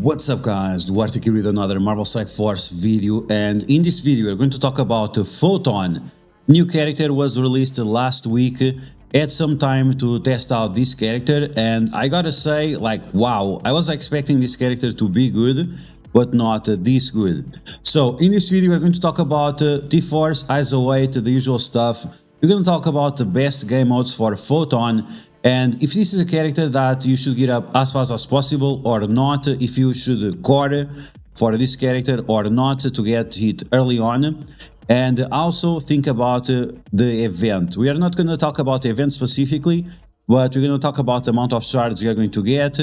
What's up guys, DuArktik here with another Marvel Strike Force video, and in this video we're going to talk about Photon. New character was released last week. Had some time to test out this character and I gotta say, like, wow, I was expecting this character to be good, but not this good. So in this video we're going to talk about T4s, ISO 8, the usual stuff. We're going to talk about the best game modes for Photon, and if this is a character that you should get up as fast as possible or not, if you should core for this character or not to get it early on. And also think about the event. We are not going to talk about the event specifically, but we're going to talk about the amount of shards you're going to get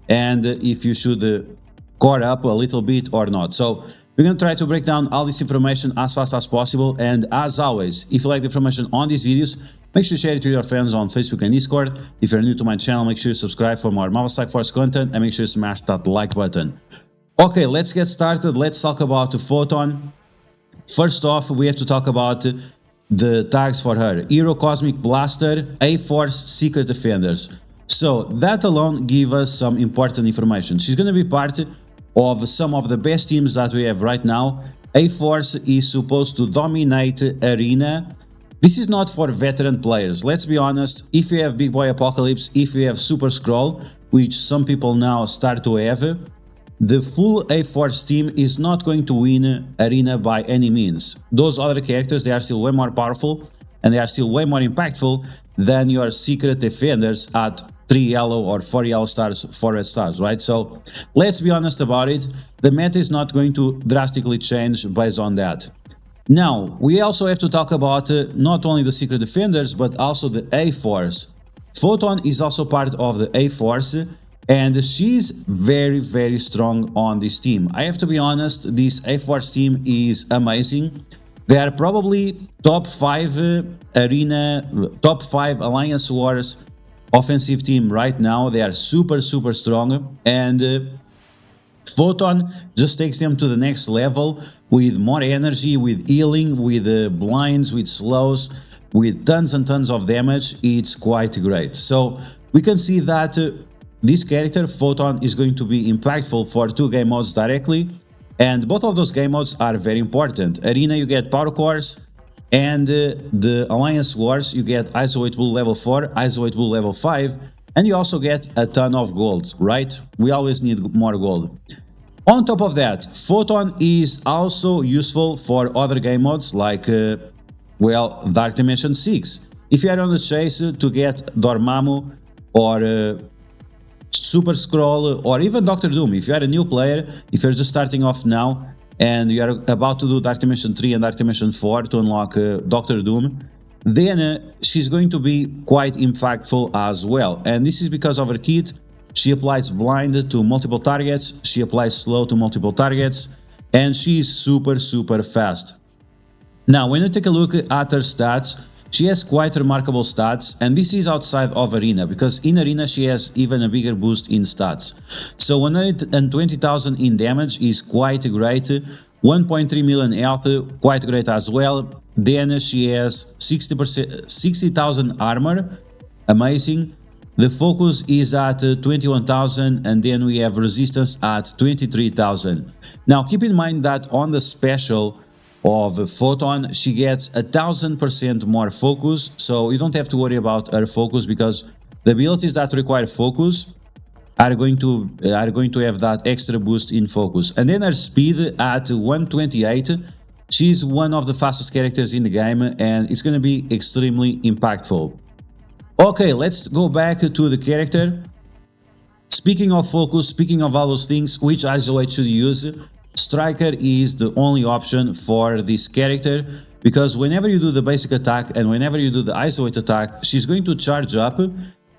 and if you should core up a little bit or not. So we're going to try to break down all this information as fast as possible. And as always, if you like the information on these videos, make sure to share it with your friends on Facebook and Discord. If you're new to my channel, make sure you subscribe for more Marvel Strike Force content and make sure you smash that like button. Okay, let's get started. Let's talk about Photon. First off, we have to talk about the tags for her. Hero Cosmic Blaster, A-Force, Secret Defenders. So that alone gives us some important information. She's going to be part of some of the best teams that we have right now. A-Force is supposed to dominate Arena. This is not for veteran players, let's be honest. If you have Big Boy Apocalypse, if you have Super Scroll, which some people now start to have, the full A-Force team is not going to win Arena by any means. Those other characters, they are still way more powerful and they are still way more impactful than your Secret Defenders at 3 yellow or 4 yellow stars, 4 red stars, right? So let's be honest about it, the meta is not going to drastically change based on that. Now, we also have to talk about not only the Secret Defenders, but also the A-Force. Photon is also part of the A-Force, and she's very strong on this team. I have to be honest, this A-Force team is amazing. They are probably top 5 Arena, top 5 Alliance Wars offensive team right now. They are super strong, and Photon just takes them to the next level with more energy, with healing, with blinds, with slows, with tons and tons of damage. It's quite great. So we can see that this character, Photon, is going to be impactful for 2 game modes directly, and both of those game modes are very important. Arena, you get Power Cores, and the Alliance Wars, you get ISO 8 Bull level 4, ISO 8 Bull level 5, and you also get a ton of gold, right? We always need more gold. On top of that, Photon is also useful for other game modes like, well, Dark Dimension 6. If you are on the chase to get Dormammu or Super Scroll or even Doctor Doom, if you are a new player, if you're just starting off now and you are about to do Dark Dimension 3 and Dark Dimension 4 to unlock Doctor Doom, then she's going to be quite impactful as well. And this is because of her kit. She applies blind to multiple targets, she applies slow to multiple targets, and she's super fast. Now, when you take a look at her stats, she has quite remarkable stats, and this is outside of Arena, because in Arena she has even a bigger boost in stats. So 120,000 in damage is quite great, 1.3 million health, quite great as well. Then she has 60,000 armor, amazing. The focus is at 21,000, and then we have resistance at 23,000. Now keep in mind that on the special of Photon, she gets 1000% more focus, so you don't have to worry about her focus, because the abilities that require focus are going to have that extra boost in focus. And then her speed at 128, she's one of the fastest characters in the game, and it's going to be extremely impactful. Okay, let's go back to the character. Speaking of focus, speaking of all those things, which ISO 8 should use? Striker is the only option for this character, because whenever you do the basic attack and whenever you do the ISO 8 attack, she's going to charge up,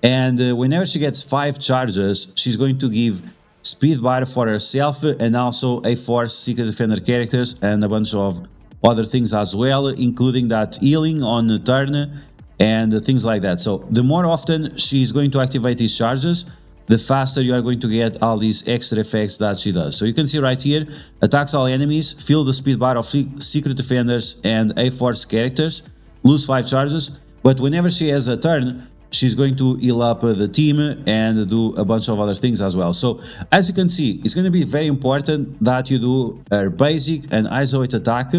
and whenever she gets 5 charges, she's going to give speed bar for herself and also A-Force, Secret Defender characters, and a bunch of other things as well, including that healing on the turn and things like that. So the more often she's going to activate these charges, the faster you are going to get all these extra effects that she does. So you can see right here, attacks all enemies, fill the speed bar of Secret Defenders and A-Force characters, lose 5 charges, but whenever she has a turn, she's going to heal up the team and do a bunch of other things as well. So as you can see, it's going to be very important that you do her basic and isolate attack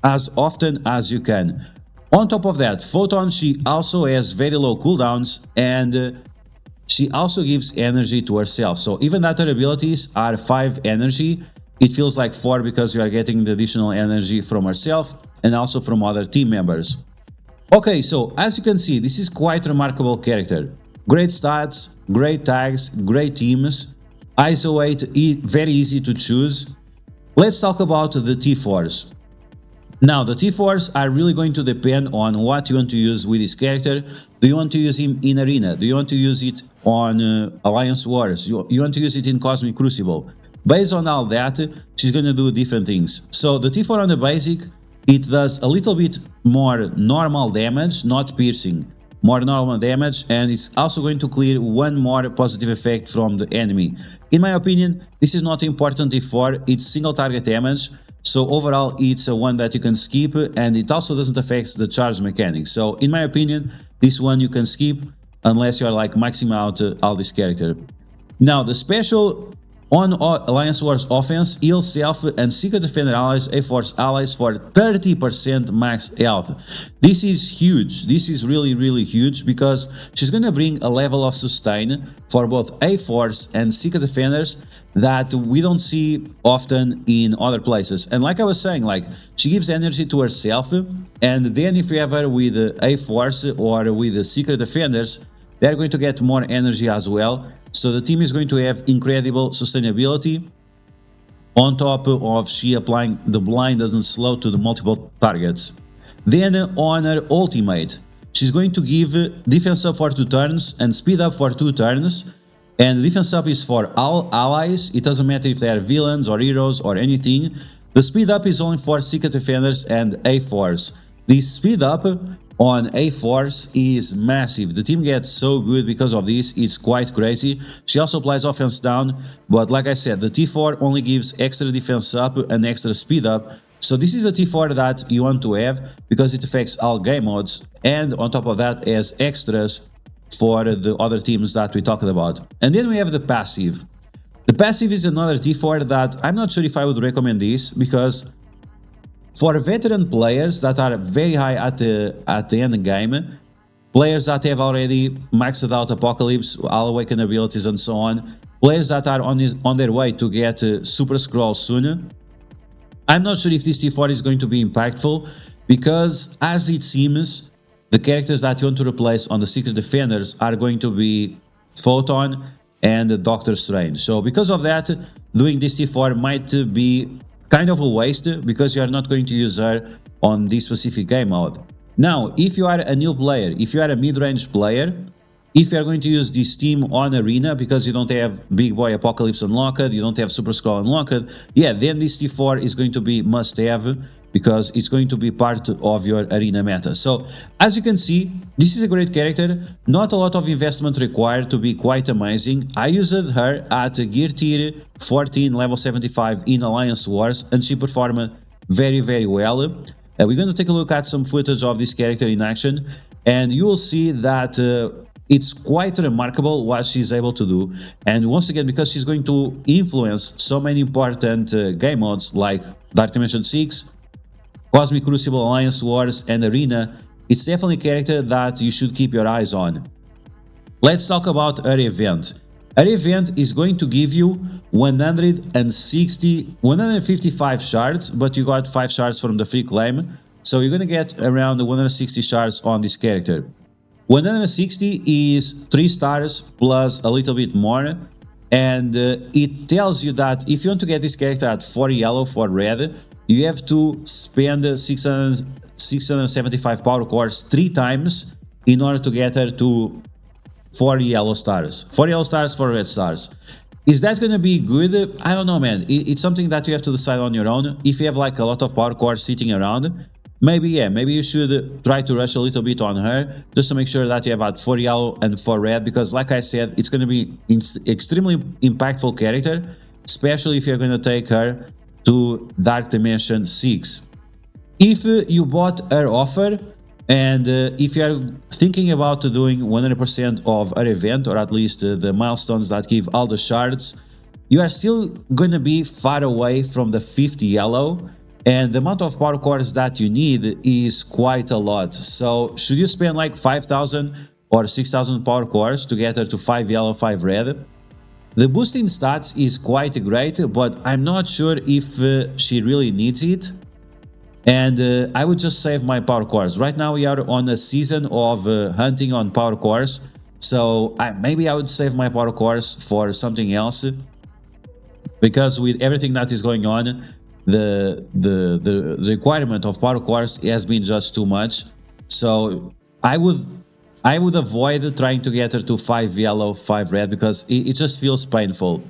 as often as you can. On top of that, Photon, she also has very low cooldowns, and she also gives energy to herself. So even that her abilities are 5 energy, it feels like 4 because you are getting the additional energy from herself and also from other team members. Okay, so as you can see, this is quite a remarkable character. Great stats, great tags, great teams, ISO 8, very easy to choose. Let's talk about the T4s. Now, the T4s are really going to depend on what you want to use with this character. Do you want to use him in Arena? Do you want to use it on Alliance Wars? You want to use it in Cosmic Crucible? Based on all that, she's going to do different things. So the T4 on the basic, it does a little bit more normal damage, not piercing, more normal damage, and it's also going to clear 1 more positive effect from the enemy. In my opinion, this is not important T4, it's single target damage. So overall, it's one that you can skip, and it also doesn't affect the charge mechanics. So in my opinion, this one you can skip unless you're like maxing out all this character. Now, the special on Alliance Wars offense, heal self and Secret Defender allies, A-Force allies for 30% max health. This is huge. This is really huge because she's gonna bring a level of sustain for both A-Force and Secret Defenders that we don't see often in other places. And like I was saying, like, she gives energy to herself, and then if you have her with A-Force or with the Secret Defenders, they're going to get more energy as well. So the team is going to have incredible sustainability. On top of she applying the blind doesn't slow to the multiple targets. Then on her ultimate, she's going to give defense up for 2 turns and speed up for 2 turns. And defense up is for all allies. It doesn't matter if they are villains or heroes or anything. The speed up is only for Secret Defenders and A-Force. This speed up on A-Force is massive. The team gets so good because of this, it's quite crazy. She also applies offense down, but like I said, the T4 only gives extra defense up and extra speed up. So this is a T4 that you want to have because it affects all game modes, and on top of that has extras for the other teams that we talked about. And then we have the passive. The passive is another T4 that I'm not sure if I would recommend this, because for veteran players that are very high at the end game, players that have already maxed out Apocalypse, all Awaken abilities and so on, players that are on their way to get Super Scroll soon, I'm not sure if this T4 is going to be impactful, because as it seems, the characters that you want to replace on the Secret Defenders are going to be Photon and Doctor Strange. So because of that, doing this T4 might be kind of a waste, because you are not going to use her on this specific game mode. Now, if you are a new player, if you are a mid-range player, if you are going to use this team on Arena because you don't have Big Boy Apocalypse unlocked, you don't have Super Scroll unlocked, yeah, then this T4 is going to be must-have, because it's going to be part of your Arena meta. So, as you can see, this is a great character, not a lot of investment required to be quite amazing. I used her at Gear Tier 14, level 75 in Alliance Wars, and she performed very well. We're going to take a look at some footage of this character in action, and you will see that it's quite remarkable what she's able to do. And once again, because she's going to influence so many important game modes like Dark Dimension 6, Cosmic Crucible, Alliance Wars, and Arena, it's definitely a character that you should keep your eyes on. Let's talk about her event. Her event is going to give you 155 shards, but you got 5 shards from the free claim, so you're gonna get around 160 shards on this character. 160 is 3 stars plus a little bit more, and it tells you that if you want to get this character at 4 yellow, 4 red, you have to spend 675 power cores 3 times in order to get her to 4 yellow stars. 4 yellow stars, 4 red stars. Is that going to be good? I don't know, man. It's something that you have to decide on your own. If you have like a lot of power cores sitting around, maybe, yeah, maybe you should try to rush a little bit on her, just to make sure that you have at 4 yellow and 4 red, because like I said, it's going to be extremely impactful character, especially if you're going to take her to Dark Dimension 6. If you bought her offer, And if you are thinking about doing 100% of an event, or at least the milestones that give all the shards, you are still going to be far away from the 50 yellow, and the amount of power cores that you need is quite a lot. So should you spend like 5,000 or 6,000 power cores to get her to 5 yellow, 5 red? The boosting stats is quite great, but I'm not sure if she really needs it. And I would just save my power cores. Right now we are on a season of hunting on power cores, so maybe I would save my power cores for something else, because with everything that is going on, the requirement of power cores has been just too much. So I would avoid trying to get her to 5 yellow, 5 red, because it just feels painful.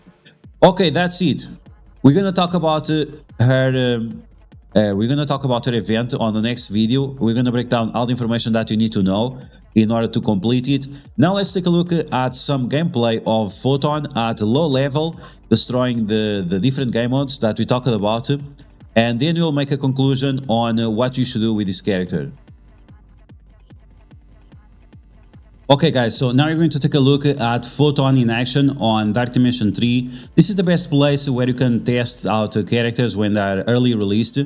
Okay, that's it. We're gonna talk about we're going to talk about her event on the next video. We're going to break down all the information that you need to know in order to complete it. Now let's take a look at some gameplay of Photon at low level, destroying the different game modes that we talked about, and then we'll make a conclusion on what you should do with this character. Okay guys, so now you're going to take a look at Photon in action on Dark Dimension 3. This is the best place where you can test out characters when they are early released,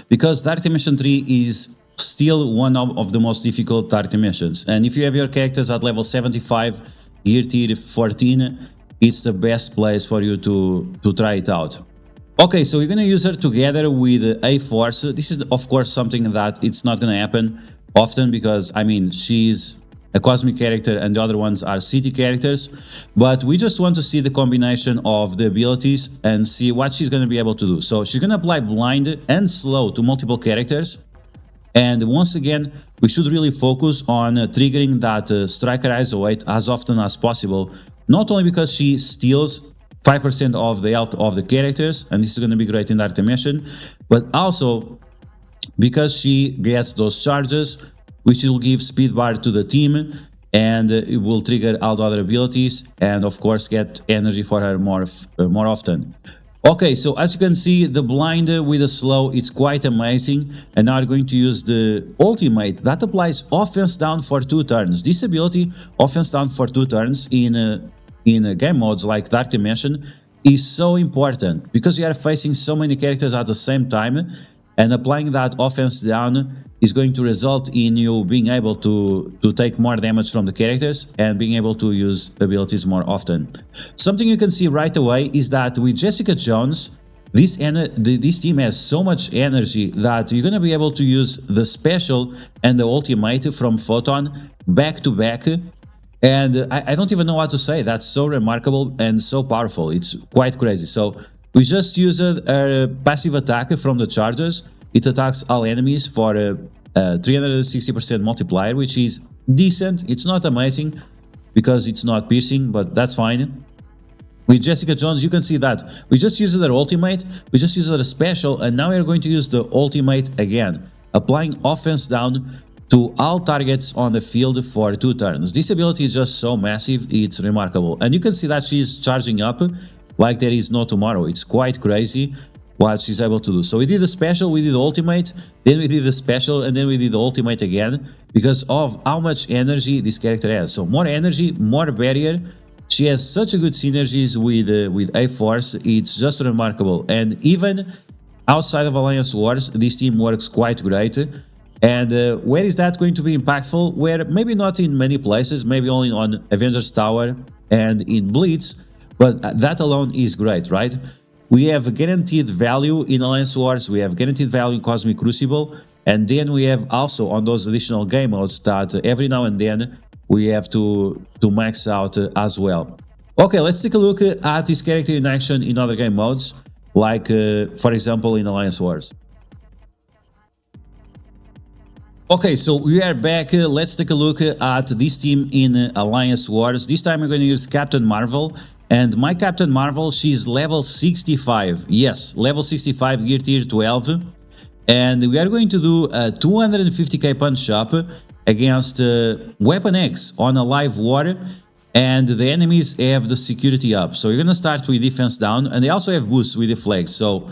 because Dark Dimension 3 is still one of the most difficult Dark Dimensions. And if you have your characters at level 75, gear tier 14, it's the best place for you to try it out. Okay, so we're going to use her together with A4s. This is of course something that it's not going to happen often, because I mean she's a cosmic character and the other ones are city characters, but we just want to see the combination of the abilities and see what she's going to be able to do. So she's going to apply blind and slow to multiple characters, and once again we should really focus on triggering that striker ISO 8 as often as possible, not only because she steals 5% of the health of the characters, and this is going to be great in Dark Dimension, but also because she gets those charges, which will give speed bar to the team, and it will trigger all the other abilities, and of course get energy for her more often. Okay, so as you can see, the blind with the slow, it's quite amazing. And now we're going to use the ultimate that applies offense down for 2 turns. This ability, offense down for 2 turns in game modes like Dark Dimension, is so important, because you are facing so many characters at the same time, and applying that offense down is going to result in you being able to take more damage from the characters and being able to use abilities more often. Something you can see right away is that with Jessica Jones, this team has so much energy that you're going to be able to use the special and the ultimate from Photon back to back. And I don't even know what to say. That's so remarkable and so powerful. It's quite crazy. So we just used a passive attack from the charges. It attacks all enemies for a 360% multiplier, which is decent. It's not amazing because it's not piercing, but that's fine. With Jessica Jones, you can see that we just used their ultimate, we just used their special, and now we're going to use the ultimate again, applying offense down to all targets on the field for 2 turns. This ability is just so massive, it's remarkable. And you can see that she's charging up like there is no tomorrow. It's quite crazy what she's able to do. So we did the special, we did the ultimate, then we did the special, and then we did the ultimate again, because of how much energy this character has. So more energy, more barrier. She has such a good synergies with A4s, it's just remarkable. And even outside of Alliance Wars, this team works quite great. And where is that going to be impactful? Where maybe not in many places, maybe only on Avengers Tower and in Blitz, but that alone is great, right? We have guaranteed value in Alliance Wars, we have guaranteed value in Cosmic Crucible, and then we have also on those additional game modes that every now and then we have to max out as well. Okay, let's take a look at this character in action in other game modes, like for example in Alliance Wars. Okay, so we are back. Let's take a look at this team in Alliance Wars. This time I'm going to use Captain Marvel. And my Captain Marvel, she's level 65. Yes, level 65, gear tier 12. And we are going to do a 250k punch up against Weapon X on a live war. And the enemies have the security up. So you're going to start with defense down. And they also have boosts with the flags. So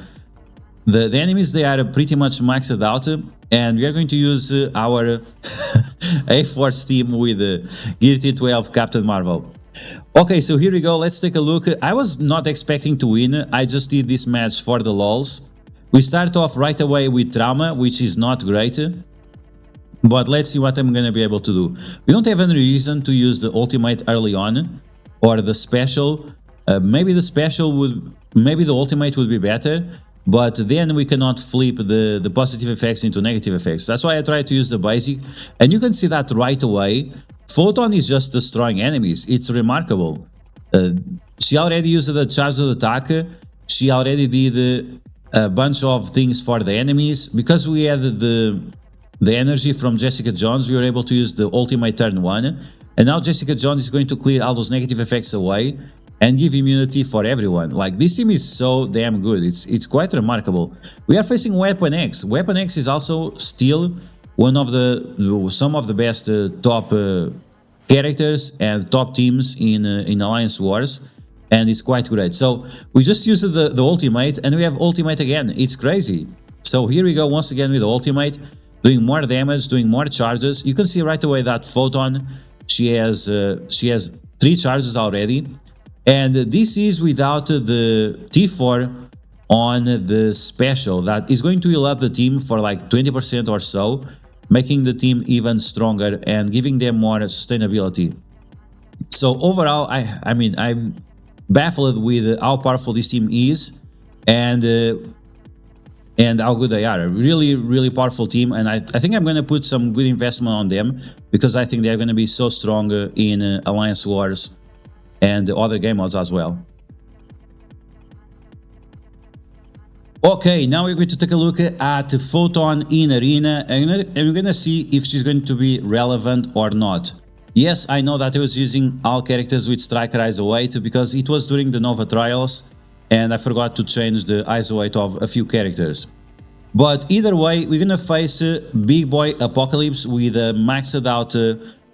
the enemies, they are pretty much maxed out, and we are going to use our A-Force team with Gear T12 Captain Marvel. Okay, so here we go, let's take a look. I was not expecting to win, I just did this match for the lols. We start off right away with Trauma, which is not great, but let's see what I'm gonna be able to do. We don't have any reason to use the ultimate early on, or the special. Maybe the ultimate would be better, but then we cannot flip the positive effects into negative effects. That's why I try to use the basic, and you can see that right away. Photon is just destroying enemies. It's remarkable. She already used the charged attack. She already did a bunch of things for the enemies. Because we had the energy from Jessica Jones, we were able to use the ultimate turn 1. And now Jessica Jones is going to clear all those negative effects away and give immunity for everyone. Like, this team is so damn good. It's quite remarkable. We are facing Weapon X. Weapon X is also still one of some of the best top characters and top teams in Alliance Wars, and it's quite great. So we just used the ultimate, and we have ultimate again. It's crazy. So here we go once again with the ultimate, doing more damage, doing more charges. You can see right away that Photon, she has 3 charges already. And this is without the T4 on the special. That is going to heal up the team for like 20% or so, making the team even stronger and giving them more sustainability. So overall, I mean, I'm baffled with how powerful this team is and how good they are. Really, really powerful team, and I think I'm going to put some good investment on them, because I think they're going to be so strong in Alliance Wars and other game modes as well. Okay, now we're going to take a look at Photon in Arena, and we're going to see if she's going to be relevant or not. Yes, I know that I was using all characters with Striker Isolate because it was during the Nova Trials, and I forgot to change the Isolate of a few characters. But either way, we're going to face Big Boy Apocalypse with a maxed out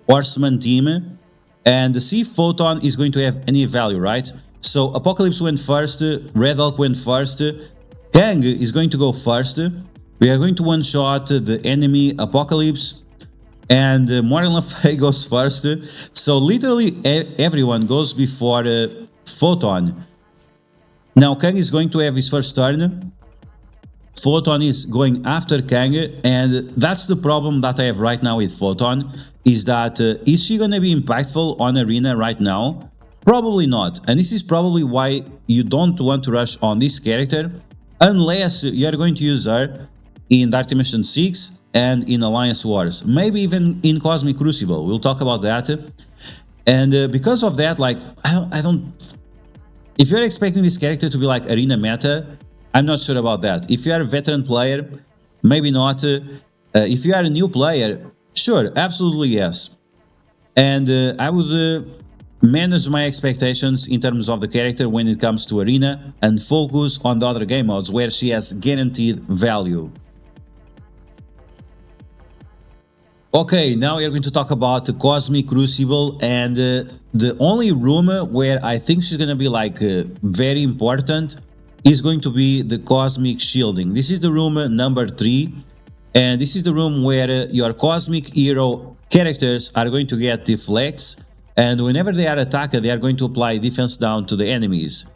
Horseman team, and see if Photon is going to have any value, right? So Apocalypse went first, Red Hulk went first, Kang is going to go first. We are going to one-shot the enemy Apocalypse, and Morgan Le Fay goes first. So literally everyone goes before Photon. Now Kang is going to have his first turn. Photon is going after Kang, and that's the problem that I have right now with Photon, is that is she going to be impactful on Arena right now? Probably not, and this is probably why you don't want to rush on this character unless you are going to use her in Dark Dimension 6 and in Alliance Wars, maybe even in Cosmic Crucible. We'll talk about that. And because of that, like, I don't... If you're expecting this character to be like Arena meta, I'm not sure about that. If you are a veteran player, maybe not. If you are a new player, sure, absolutely yes. And I would manage my expectations in terms of the character when it comes to Arena and focus on the other game modes where she has guaranteed value. Okay, now we are going to talk about the Cosmic Crucible, and the only room where I think she's going to be like very important is going to be the Cosmic Shielding. This is the room number 3, and this is the room where your Cosmic Hero characters are going to get deflects, and whenever they are attacked, they are going to apply defense down to the enemies.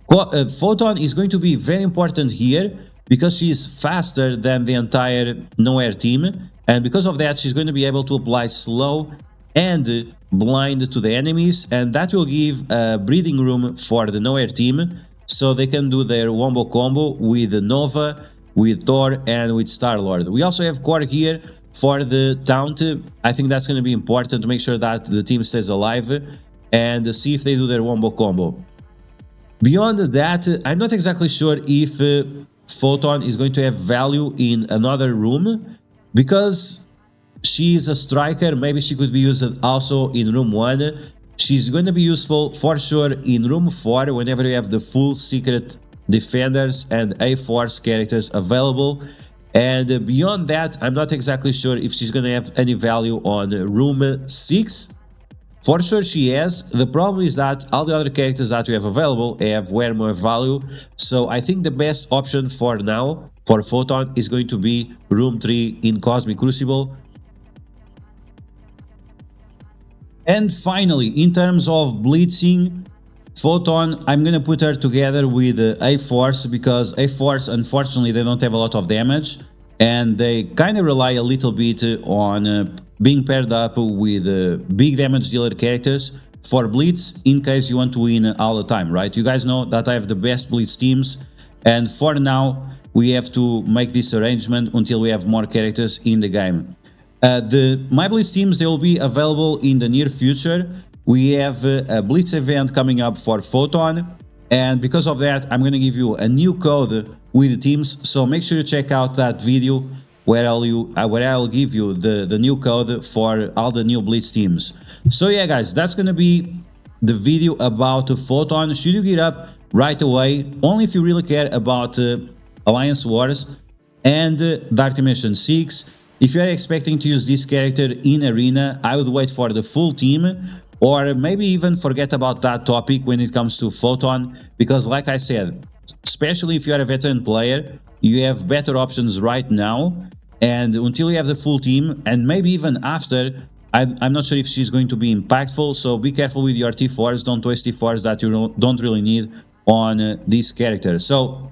Photon is going to be very important here because she is faster than the entire Nowhere team, and because of that she's going to be able to apply slow and blind to the enemies, and that will give a breathing room for the Nowhere team so they can do their wombo combo with Nova, with Thor, and with Star-Lord. We also have Korg here for the taunt. I think that's going to be important to make sure that the team stays alive and see if they do their wombo combo. Beyond that, I'm not exactly sure if Photon is going to have value in another room, because she is a striker. Maybe she could be used also in room 1. She's going to be useful for sure in room 4 whenever you have the full secret defenders and A-Force characters available. And beyond that, I'm not exactly sure if she's going to have any value on room 6. For sure she has. The problem is that all the other characters that we have available have way more value. So I think the best option for now for Photon is going to be Room 3 in Cosmic Crucible. And finally, in terms of blitzing, Photon, I'm gonna put her together with A4s, because A4s, unfortunately, they don't have a lot of damage, and they kind of rely a little bit on being paired up with big damage dealer characters for blitz, in case you want to win all the time, right? You guys know that I have the best blitz teams, and for now, we have to make this arrangement until we have more characters in the game. My blitz teams, they will be available in the near future. We have a blitz event coming up for Photon, and because of that, I'm gonna give you a new code with the teams, so make sure you check out that video where I'll give you the new code for all the new blitz teams. So yeah guys, that's gonna be the video about Photon. Should you get up right away, only if you really care about Alliance Wars and Dark Dimension 6. If you are expecting to use this character in Arena, I would wait for the full team, or maybe even forget about that topic when it comes to Photon, because like I said, especially if you are a veteran player, you have better options right now, and until you have the full team, and maybe even after, I'm not sure if she's going to be impactful, so be careful with your T4s, don't waste T4s that you don't really need on this character. So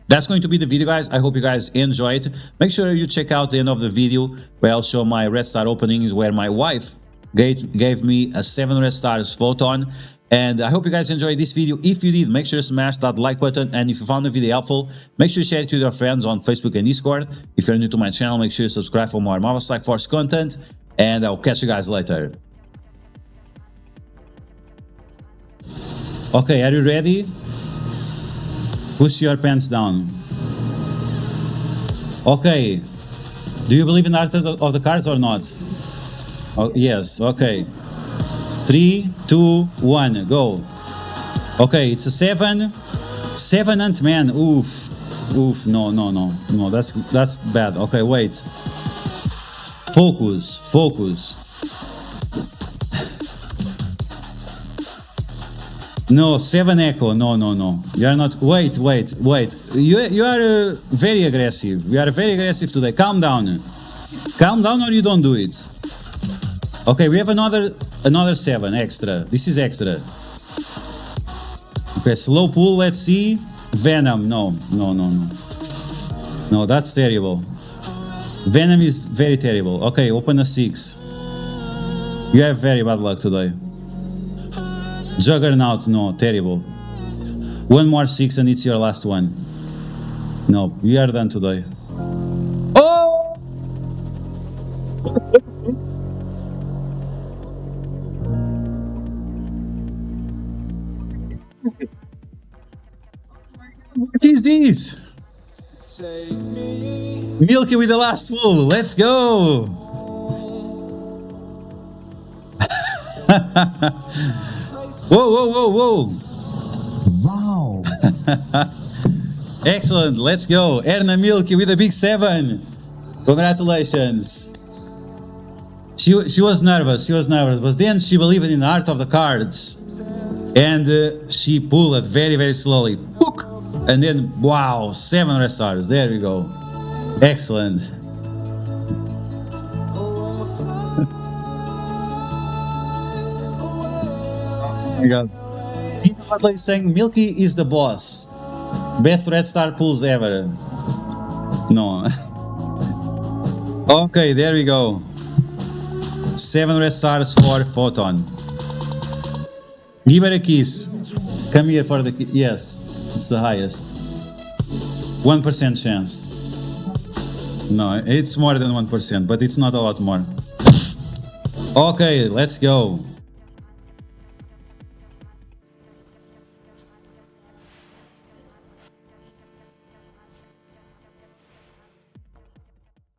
that's going to be the video guys, I hope you guys enjoy it. Make sure you check out the end of the video where I'll show my red star openings, where my wife gave me a 7 red stars Photon. And I hope you guys enjoyed this video. If you did, make sure to smash that like button, and if you found the video helpful, make sure to share it with your friends on Facebook and Discord. If you're new to my channel, make sure to subscribe for more Marvel Strike Force content, and I'll catch you guys later. Okay, are you ready? Push your pants down. Okay, do you believe in the art of the cards or not? Oh, yes, okay. 3, 2, 1, go. Okay, it's a 7. 7 Ant-Man. Oof, no, that's bad. Okay, wait. Focus. No, 7 Echo. No. You are not. Wait. You are very aggressive. You are very aggressive today. Calm down. Calm down, or you don't do it. Okay, we have another 7 extra. This is extra. Okay, slow pull. Let's see. Venom. No, that's terrible. Venom is very terrible. Okay, open a 6. You have very bad luck today. Juggernaut. No, terrible. One more 6 and it's your last one. No, you are done today. Oh! What is this? Milky with the last pull. Let's go. Whoa. Wow. Excellent. Let's go. Erna Milky with a big 7. Congratulations. She was nervous, but then she believed in the art of the cards. And she pulled it very, very slowly. And then, wow, 7 red stars. There we go. Excellent. Oh my god. Team Butler is saying Milky is the boss. Best red star pulls ever. No. Okay, there we go. 7 red stars for Photon. Give her a kiss. Come here for the kiss. Yes. It's the highest. 1% chance. No, it's more than 1%, but it's not a lot more. Okay, let's go.